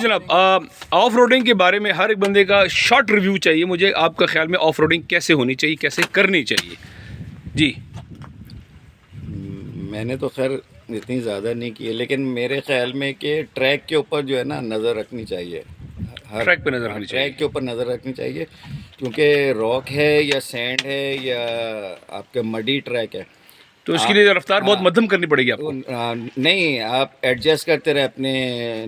जी जनाब, off roading के बारे में हर एक बंदे का शॉर्ट रिव्यू चाहिए मुझे। आपका ख्याल में ऑफ रोडिंग कैसे होनी चाहिए, कैसे करनी चाहिए? जी मैंने तो खैर इतनी ज़्यादा नहीं की है, लेकिन मेरे ख्याल में कि ट्रैक के ऊपर जो है ना नज़र रखनी चाहिए। ट्रैक पे नज़र रखनी चाहिए। ट्रैक के ऊपर नज़र रखनी चाहिए, क्योंकि रॉक है या सैंड है या आपका मडी ट्रैक है, तो इसके लिए रफ्तार बहुत हाँ, मध्यम करनी पड़ेगी आपको। नहीं, आप एडजस्ट करते रहे अपने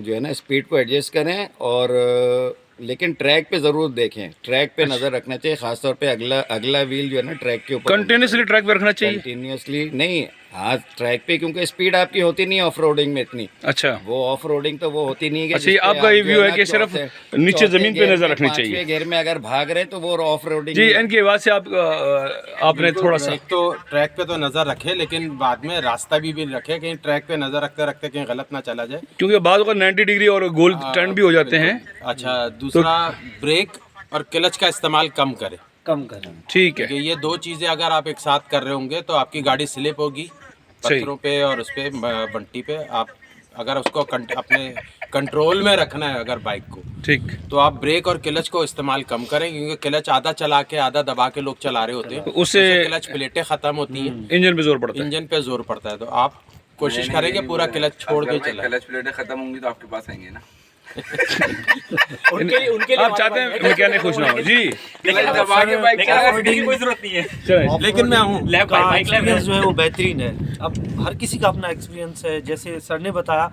जो है ना स्पीड को एडजस्ट करें, और लेकिन ट्रैक पे ज़रूर देखें, ट्रैक पे नज़र रखना चाहिए, ख़ासतौर पे अगला व्हील जो है ना ट्रैक के ऊपर कंटिन्यूसली ट्रैक पे रखना चाहिए। कंटिन्यूसली नहीं, हाँ ट्रैक पे, क्योंकि स्पीड आपकी होती नहीं है ऑफ रोडिंग में इतनी। अच्छा, वो ऑफ रोडिंग तो वो होती नहीं है कि अच्छा, ये जिसपे आपका आप ये जो व्यू है ना कि सिर्फ चौथे- नीचे चौथे ज़मीन पे गियर नज़र में, रखनी पांचवें चाहिए। गियर में अगर भाग रहे तो वो ऑफ रोडिंग जी, इनकी आवाज़ से आपने थोड़ा सा, एक तो ट्रैक पे तो नज़र रखे, लेकिन बाद में रास्ता भी रखे, कहीं ट्रैक पे नज़र रखते रखते कहीं गलत ना चला जाए। क्योंकि बाद में 90 डिग्री और गोल टर्न भी हो जाते हैं। अच्छा, दूसरा ब्रेक और क्लच का इस्तेमाल कम करें। ठीक है, क्योंकि ये दो चीज़ें अगर आप एक साथ कर रहे होंगे तो आपकी गाड़ी स्लिप होगी पत्थरों पे और उस पे बंटी पे। आप अगर उसको अपने कंट्रोल में रखना है अगर बाइक को, ठीक। तो आप ब्रेक और क्लच को इस्तेमाल कम करें, क्योंकि क्लच आधा चला के आधा दबा के लोग चला रहे होते हैं, उससे क्लच प्लेटें ख़त्म होती हैं, इंजन पे जोर पड़ता है। इंजन पे जोर पड़ता है। तो आप कोशिश करेंगे पूरा क्लच छोड़ के चलाएं। क्लच प्लेटें खत्म होंगी तो आपके पास आएंगे ना। उनके लिए आप चाहते हैं मैकेनिक खुश ना हो जी। क्लच दबा के बाइक की कोई जरूरत नहीं है। चलें। लेकिन मैं हूँ लैब का बाइक लैब एक्सपीरियंस जो है वो बेहतरीन है। अब हर किसी का अपना एक्सपीरियंस है। जैसे सर ने बताया,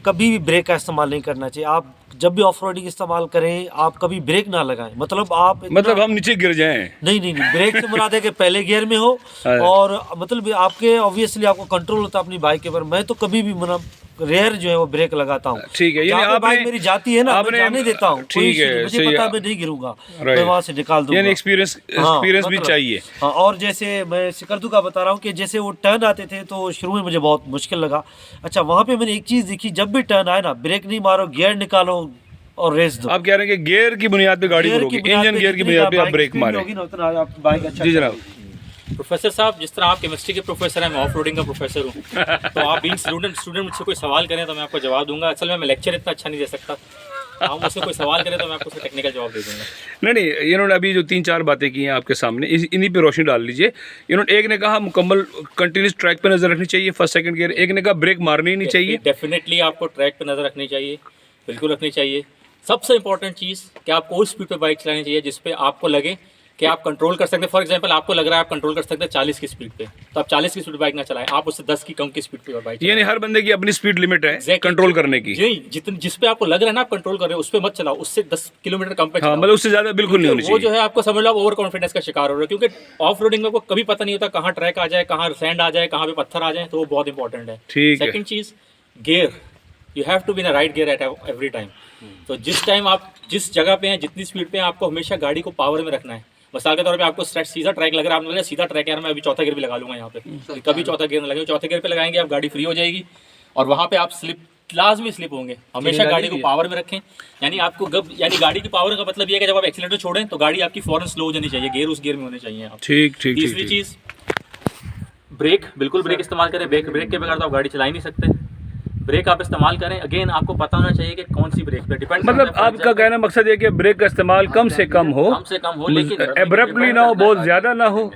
कभी भी ब्रेक का इस्तेमाल नहीं करना चाहिए। आप जब भी ऑफ रोडिंग इस्तेमाल करें, आप कभी ब्रेक ना लगाएं। मतलब आप मतलब हम नीचे गिर जाएं। नहीं, ब्रेक से मुराद है कि पहले गियर में हो, और मतलब आपके ऑब्वियसली आपको कंट्रोल होता है अपनी बाइक के ऊपर। मैं तो कभी भी रेयर जो है वो ब्रेक लगाता हूँ। ठीक है, जहाँ पे बाइक मेरी जाती है ना, मैं जाने देता हूँ। ठीक है, मुझे पता है मैं नहीं गिरूंगा, मैं वहाँ से निकाल दूंगा। यानी एक्सपीरियंस भी मतलब, चाहिए। हाँ, और जैसे मैं सिकरदू का बता रहा हूँ कि जैसे वो टर्न आते थे तो शुरू में मुझे बहुत मुश्किल लगा। अच्छा, वहाँ पे मैंने एक चीज़ देखी, जब भी टर्न आए ना, ब्रेक नहीं मारो, गियर निकालो और रेस दो। आप कह रहे हैं कि गियर की बुनियाद पे गाड़ी को रोके, इंजन गियर की बुनियाद पे आप ब्रेक मारें। जी जनाब। प्रोफेसर साहब, जिस तरह आप केमिस्ट्री के प्रोफेसर हैं, मैं ऑफ रोडिंग का प्रोफेसर हूँ, तो आप बीइंग स्टूडेंट मुझसे कोई सवाल करें तो मैं आपको जवाब दूंगा। असल में मैं लेक्चर इतना अच्छा नहीं दे सकता। आप मुझसे कोई सवाल करें तो मैं आपको उसका टेक्निकल जवाब दे दूंगा। नहीं, इन्होंने अभी जो 3-4 बातें की हैं आपके सामने, इन्हीं पे रोशनी डाल लीजिए। इन्होंने एक ने कहा मुकम्मल कंटिन्यूस ट्रैक पे नज़र रखनी चाहिए, फर्स्ट सेकंड गियर। एक ने कहा ब्रेक मारनी ही नहीं चाहिए। डेफिनेटली आपको ट्रैक पे नज़र रखनी चाहिए, बिल्कुल रखनी चाहिए। सबसे इंपॉर्टेंट चीज़ कि आपको उस स्पीड पे बाइक चलानी चाहिए जिस पे आपको लगे कि आप कंट्रोल कर सकते हैं। फॉर एग्जांपल, आपको लग रहा है आप कंट्रोल कर सकते हैं 40 की स्पीड पे, तो आप 40 की स्पीड बाइक ना चलाएं, आप उससे 10 की कम की स्पीड पे बाइक। यानी हर बंदे की अपनी स्पीड लिमिट है कंट्रोल करने की। जी, जिस पे आपको लग रहा है ना आप कंट्रोल कर रहे हो, उस पे मत चलाओ, उससे 10 किलोमीटर कम पे हाँ, चलाओ। मतलब उससे ज़्यादा बिल्कुल नहीं होनी वो चाहिए। जो है आपको समझ लो आप ओवर कॉन्फिडेंस का शिकार हो रहे हो, क्योंकि ऑफ रोडिंग में आपको कभी पता नहीं होता कहाँ ट्रैक आ जाए, कहाँ सैंड आ जाए, कहाँ पे पत्थर आ जाए, तो वो बहुत इंपॉर्टेंट है। ठीक है। सेकंड चीज़, gear, you have to be in the right gear at every time. तो जिस टाइम आप जिस जगह पे हैं, जितनी स्पीड पे हैं, आपको हमेशा गाड़ी को पावर में रखना है। मिसाल के तौर पे आपको सीधा ट्रैक लग रहा है, आपने बोला सीधा ट्रैक है, मैं अभी चौथा गियर भी लगा लूंगा यहाँ पे, कभी चौथा गियर ना लगे। चौथे गियर पे लगाएंगे आप, गाड़ी फ्री हो जाएगी और वहाँ पे आप लाजमी स्लिप होंगे। हमेशा गाड़ी को पावर में रखें। यानी गाड़ी की पावर का मतलब ये है कि जब आप एक्सीलेटर छोड़ें तो गाड़ी आपकी फौरन स्लो हो जानी चाहिए, गियर उस गियर में होने चाहिए आप। ठीक। तीसरी चीज़, ब्रेक, बिल्कुल ब्रेक इस्तेमाल करें। ब्रेक के बगैर तो आप गाड़ी चला ही नहीं सकते। ब्रेक आप इस्तेमाल करें, अगेन आपको पता होना चाहिए कि कौन सी ब्रेक पे डिपेंड। मतलब आपका कहना मकसद ये कि ब्रेक का इस्तेमाल कम से कम हो, लेकिन एब्रप्टली ना हो, बहुत ज़्यादा ना हो।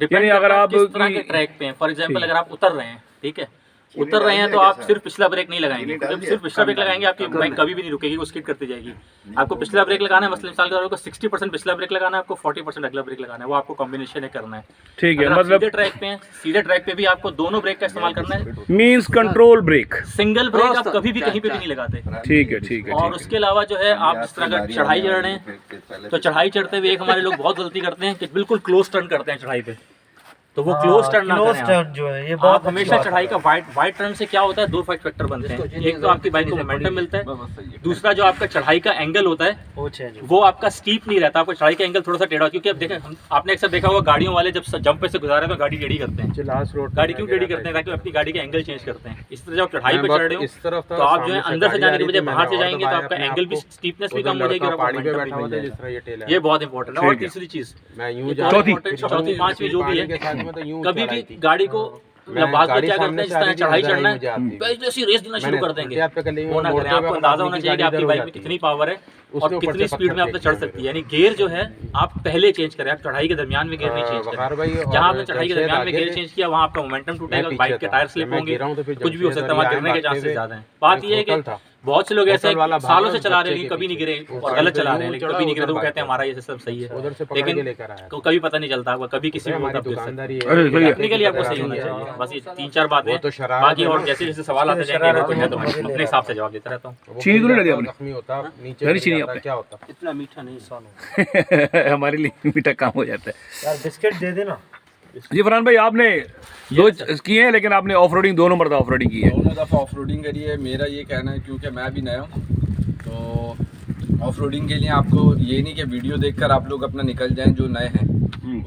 यानी अगर आप किस तरह के ट्रैक पे हैं, फॉर एग्जांपल अगर आप उतर रहे हैं, ठीक है, उतर रहे हैं तो आप सिर्फ पिछला ब्रेक नहीं लगाएंगे। जब सिर्फ पिछला ब्रेक लगाएंगे आपकी बाइक कभी भी नहीं रुकेगी, वो स्किड करती जाएगी। आपको पिछला ब्रेक लगाना है, मतलब मिसाल के तौर पर 60% पिछला ब्रेक लगाना है, आपको 40% अगला ब्रेक लगाना है, वो आपको कॉम्बिनेशन है करना है। ठीक है, अगर आप मतलब सीधे ट्रैक पे हैं, सीधे ट्रैक पे भी आपको दोनों ब्रेक का इस्तेमाल करना है। Means control brake. Single brake आप कभी भी कहीं पे भी नहीं लगाते। ठीक है। और उसके अलावा जो है, आप जिस तरह का चढ़ाई चढ़ रहे हैं, तो चढ़ाई चढ़ते हुए एक हमारे लोग बहुत गलती करते हैं कि बिल्कुल क्लोज टर्न करते हैं चढ़ाई पे, तो वो क्लोज टर्न ना करें। टर्न जो है ये आप बहुत हमेशा चढ़ाई का वाइड टर्न से क्या होता है, दो फैक्टर बनते हैं। एक तो आपकी बाइक को मोमेंटम मिलता है, दूसरा जो आपका चढ़ाई का एंगल होता है वो आपका स्टीप नहीं रहता, आपका चढ़ाई का एंगल थोड़ा सा टेढ़ा। क्योंकि अब देखें, आपने अक्सर देखा होगा गाड़ियों वाले जब जंप पे से गुजारे तो गाड़ी टेढ़ी करते हैं। गाड़ी क्यों टेढ़ी करते हैं? ताकि अपनी गाड़ी का एंगल चेंज करते हैं। इस तरह जब आप चढ़ाई पे चढ़ रहे हो तो आप जो है अंदर से जाने के बजाय बाहर से जाएंगे तो आपका एंगल भी, स्टीपनेस भी कम हो जाएगी और आपको मोमेंटम भी मिल जाएगा। ये बहुत इंपॉर्टेंट है। और तीसरी चीज, चौथी, पांचवी जो भी है, कभी भी गाड़ी को या बात क्या करते हैं, जिस तरह चढ़ाई चढ़ना है पहले ऐसी रेस देना शुरू कर देंगे, वो ना करें। आपको अंदाजा होना चाहिए कि आपकी बाइक में कितनी पावर है और कितनी स्पीड में आप चढ़ सकती है। यानी गियर जो है आप पहले चेंज करें, आप चढ़ाई के दरमियान में गियर नहीं चेंज करें। जहां आपने चढ़ाई के दरमियान में गियर चेंज किया वहां आपका मोमेंटम टूटेगा, बाइक के टायर स्लिप होंगे, कुछ भी हो सकता है, वहां गिरने के चांसेस ज्यादा हैं। बात यह है कि बहुत से लोग ऐसे हैं सालों से चला रहे हैं लेकिन कभी नहीं गिरे और गलत चला रहे हैं, लेकिन कभी नहीं गिरे तो वो कहते हैं हमारा ये सिस्टम सही है, लेकिन कभी पता नहीं चलता, कभी किसी भी वक्त गिर सकता है। टेक्निकली आपको सही होना चाहिए। बस ये 3-4 बातें, बाकी और जैसे जैसे सवाल आते जाएंगे वो तो मैं अपने हिसाब से जवाब देता रहता हूँ। चीनी तो नहीं लगी आपने? मेरी चीनी आपने क्या होता इतना मीठा नहीं सानो हमारे लिए मीठा काम हो जाता है यार, बिस्किट दे देना। जी फरहान भाई, आपने 2 किए हैं लेकिन आपने off roading 2 number off roading की है। दोनों दफ़ा ऑफ रोडिंग करी है। मेरा ये कहना है, क्योंकि मैं भी नया हूँ, तो ऑफ रोडिंग के लिए आपको ये नहीं कि वीडियो देखकर आप लोग अपना निकल जाएं। जो नए हैं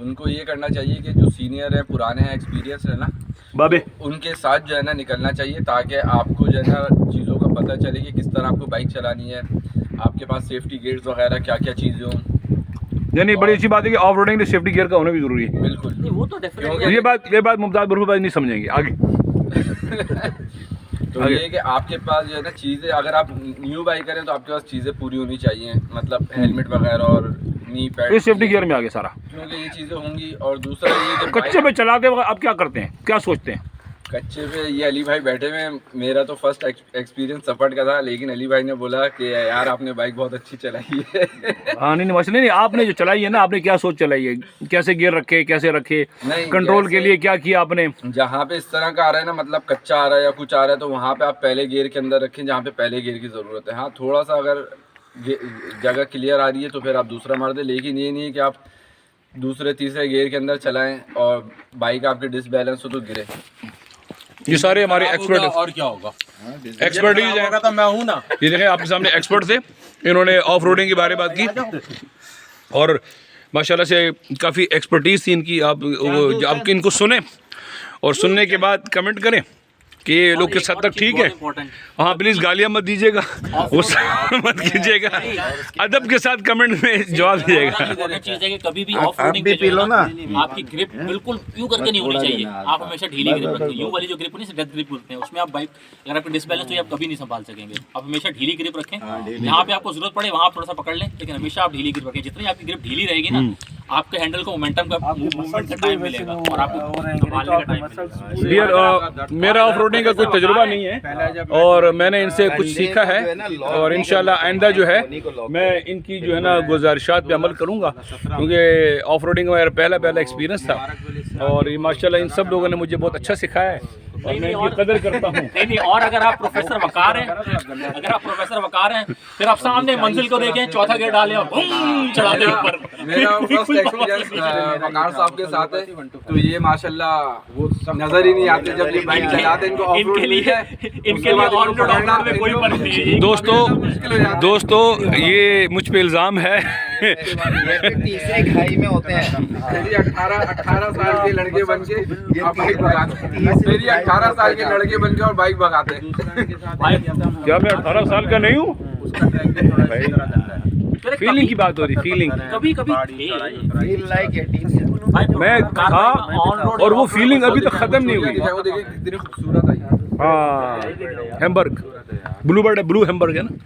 उनको ये करना चाहिए कि जो सीनियर है, पुराने हैं, एक्सपीरियंस है ना बाबे, उनके साथ जो है ना निकलना चाहिए, ताकि आपको जो है ना चीज़ों का पता चले कि किस तरह आपको बाइक चलानी है, आपके पास सेफ्टी गेट्स वगैरह क्या क्या चीज़ें हों। यानी बड़ी अच्छी बात है कि ऑफ रोडिंग में सेफ्टी गियर का होना भी जरूरी है। बिल्कुल, वो तो डेफिनेटली ये बात मुमताज़ बरूफ भाई नहीं समझेंगे आगे। तो ये है कि आपके पास जो है ना चीज़ें, अगर आप न्यू बाइक करें तो आपके पास चीज़ें पूरी होनी चाहिए, मतलब हेलमेट वगैरह और नी पैड, ये सेफ्टी गियर में आगे सारा, क्योंकि ये चीज़ें होंगी। और दूसरा ये कि कच्चे पे चलाते वक्त आप क्या करते हैं, क्या सोचते हैं? कच्चे पे ये अली भाई बैठे हुए हैं, मेरा तो फर्स्ट एक्सपीरियंस सफर का था, लेकिन अली भाई ने बोला कि यार आपने बाइक बहुत अच्छी चलाई है। हाँ नहीं मसले नहीं, आपने जो चलाई है ना, आपने क्या सोच चलाई है, कैसे गियर रखे, कैसे रखे, नहीं, कंट्रोल के लिए क्या किया आपने? जहाँ पे इस तरह का आ रहा है ना, मतलब कच्चा आ रहा है या कुछ आ रहा है, तो वहाँ पे आप पहले गियर के अंदर रखें जहाँ पे पहले गियर की ज़रूरत है। हाँ, थोड़ा सा अगर जगह क्लियर आ रही है तो फिर आप दूसरा मार दें, लेकिन ये नहीं है कि आप दूसरे तीसरे गियर के अंदर चलाएं और बाइक आपके डिसबैलेंस हो तो गिरे। ये सारे हमारे एक्सपर्ट, और क्या होगा, एक्सपर्टीज हैं। तो मैं हूँ ना। ये देखें आपके सामने एक्सपर्ट थे, इन्होंने ऑफ रोडिंग के बारे में बात की और माशाल्लाह से काफ़ी एक्सपर्टीज़ थी इनकी। आप इनको सुने और सुनने के बाद कमेंट करें कि ये लोग किस हद तक ठीक है। हाँ प्लीज़ गालियाँ मत दीजिएगा, गुस्सा मत कीजिएगा, अदब के साथ कमेंट में जवाब दीजिएगा। चीज़ है कि कभी भी ऑफ रोडिंग पे जो है ना आपकी ग्रिप बिल्कुल यूं करके नहीं होनी चाहिए, आप हमेशा ढीली ग्रिप रखें। यूं वाली जो ग्रिप नहीं, डेथ ग्रिप बोलते हैं, उसमें आप बाइक अगर आपकी डिसबैलेंस तो आप कभी नहीं संभाल सकेंगे। आप हमेशा ढीली ग्रिप रखें, जहाँ पे आपको जरूरत पड़े वहाँ आप थोड़ा सा पकड़ लें, लेकिन हमेशा आप ढीली ग्रिप रखें। जितनी आपकी ग्रिप ढीली रहेगी ना, आपके हैंडल को मोमेंटम का मूवमेंट का टाइम मिलेगा और आपको संभालने का टाइम मिलेगा। डियर, मेरा ऑफ रोडिंग का कोई तजुर्बा नहीं है और मैंने इनसे कुछ सीखा है और इंशाल्लाह आइंदा जो है मैं इनकी जो है ना गुजारिशात पे अमल करूँगा, क्योंकि ऑफ रोडिंग का मेरा पहला एक्सपीरियंस था और ये माशाल्लाह इन सब लोगों ने मुझे बहुत अच्छा सिखाया है और मैं इनकी कदर करता हूँ। नहीं, और अगर आप प्रोफेसर वकार हैं, फिर आप सामने मंजिल को देखें, चौथा गियर डालें और बूम चढ़ा दें ऊपर। मेरा फर्स्ट एक्सपीरियंस वकार साहब के साथ है, तो ये माशाल्लाह वो नजर ही नहीं आते जब ये बाइक चलाते हैं। इनको ऑफ रोड इनके लिए ऑन रोड में कोई फर्क नहीं है। दोस्तों ये मुझ पे इल्ज़ाम है। तीसरे खाई में होते हैं। 18 साल के लड़के बन के आप बाइक भगाते हैं। मेरी 18 साल के लड़के बन के और बाइक भगाते हैं। क्या मैं 18 साल का नहीं हूँ? फीलिंग की बात हो रही, फीलिंग कभी मैं था और वो फीलिंग अभी तक खत्म नहीं हुई। वो देखिए कितनी खूबसूरत है। हाँ, हैम्बर्ग ब्लू हेम्बर्ग है ना।